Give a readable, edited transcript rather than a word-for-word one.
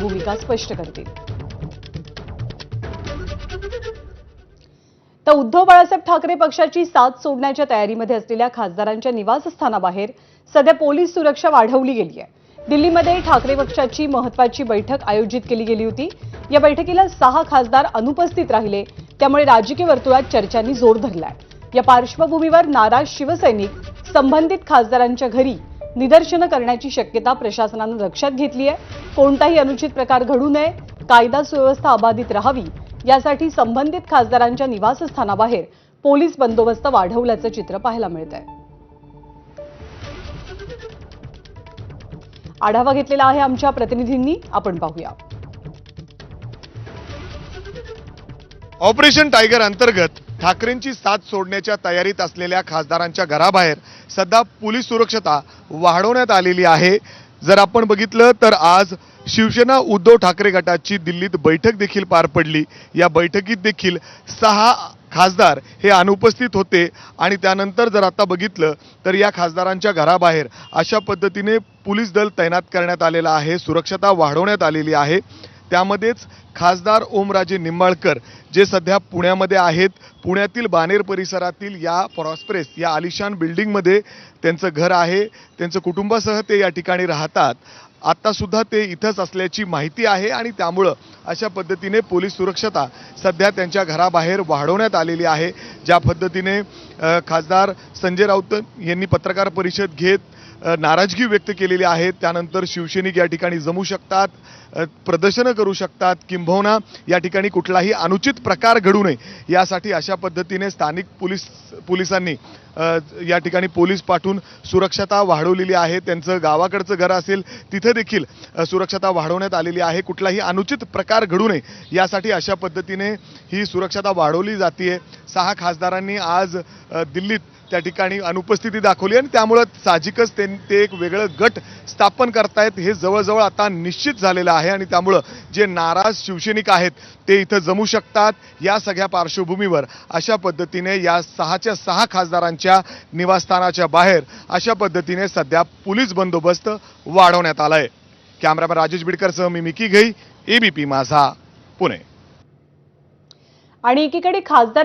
भूमिका स्पष्ट करतील। तर उद्धव बाळासाहेब ठाकरे पक्षाची साथ सोडण्याच्या तयारीमध्ये असलेल्या खासदारांच्या निवासस्थानाबाहेर सध्या पोलीस सुरक्षा वाढवली गेली आहे। दिल्लीमध्ये ठाकरे पक्षाची महत्त्वाची बैठक आयोजित केली गेली होती। या बैठकीला 6 खासदार अनुपस्थित राहिले, त्यामुळे राजकीय वर्तुळात चर्चांनी जोर धरलाय। या पार्श्वभूमीवर नाराज शिवसैनिक संबंधित खासदारांच्या घरी निदर्शनं करण्याची शक्यता प्रशासनाने लक्षात घेतली आहे। कोणताही अनुचित प्रकार घडू नये, कायदा सुव्यवस्था अबाधित राहावी यासाठी संबंधित खासदारांच्या निवासस्थानाबाहेर पोलीस बंदोबस्त वाढवल्याचं चित्र पाहायला मिळतंय। आढावा घेतलेला आहे आमच्या प्रतिनिधींनी, आपण पाहूया। ऑपरेशन टायगर अंतर्गत ठाकरेंची साथ सोडण्याच्या तयारीत असलेल्या खासदारांच्या घराबाहेर सध्या पोलीस सुरक्षता वाढवण्यात आलेली आहे। जर आपण बघितलं तर आज शिवसेना उद्धव ठाकरे गटाची दिल्लीत बैठक देखील पार पडली। या बैठकीत देखील 6 खासदार हे अनुपस्थित होते आणि त्यानंतर जर आता बघितलं तर या खासदारांच्या घराबाहेर अशा पद्धतीने पोलीस दल तैनात करण्यात आलेला आहे, सुरक्षता वाढवण्यात आलेली आहे। त्यामध्येच खासदार ओमराजे निंबाळकर जे सध्या पुण्यामध्ये आहेत, पुण्यातील बाणेर परिसरातील या प्रॉस्पेरस या आलिशान बिल्डिंगमध्ये त्यांचं घर आहे, त्यांचं कुटुंबासह ते या ठिकाणी राहतात। आता सुद्धा ते इथंच असल्याची माहिती आहे आणि त्यामुळे अशा पद्धतीने पोलीस सुरक्षता सध्या त्यांच्या घराबाहेर वाढवण्यात आलेली आहे। ज्या पद्धतीने खासदार संजय राऊत यांनी पत्रकार परिषद घेत नाराजगी व्यक्त केलेली आहे। त्यानंतर शिवसैनिक या ठिकाणी जमू शकतात, प्रदर्शनं करू शकतात, किंबहुना या ठिकाणी कुठलाही अनुचित प्रकार घडू नये यासाठी अशा पद्धतीने स्थानिक पोलिसांनी या ठिकाणी पोलीस पाठवून सुरक्षता वाढवलेली आहे। त्यांचं गावाकडचं घर असेल तिथे देखील सुरक्षता वाढवण्यात आलेली आहे। कुठलाही अनुचित प्रकार घडू नये यासाठी अशा पद्धतीने ही सुरक्षता वाढवली जाते। 6 खासदारांनी आज दिल्लीत त्या ठिकाणी अनुपस्थिती दाखवली आणि त्यामुळे साहजिकच ते एक वेगळं गट स्थापन करतायत हे जवळजवळ आता निश्चित झालेलं आहे आणि त्यामुळे जे नाराज शिवसैनिक आहेत ते इथं जमू शकतात। या सगळ्या पार्श्वभूमीवर अशा पद्धतीने या 6च्या 6 खासदारांच्या निवासस्थानाच्या बाहेर अशा पद्धतीने सध्या पोलीस बंदोबस्त वाढवण्यात आलाय। कॅमेरामॅन राजेश बिडकरसह मी मिकी घई, एबीपी माझा, पुणे। आणि एकीकडे खासदार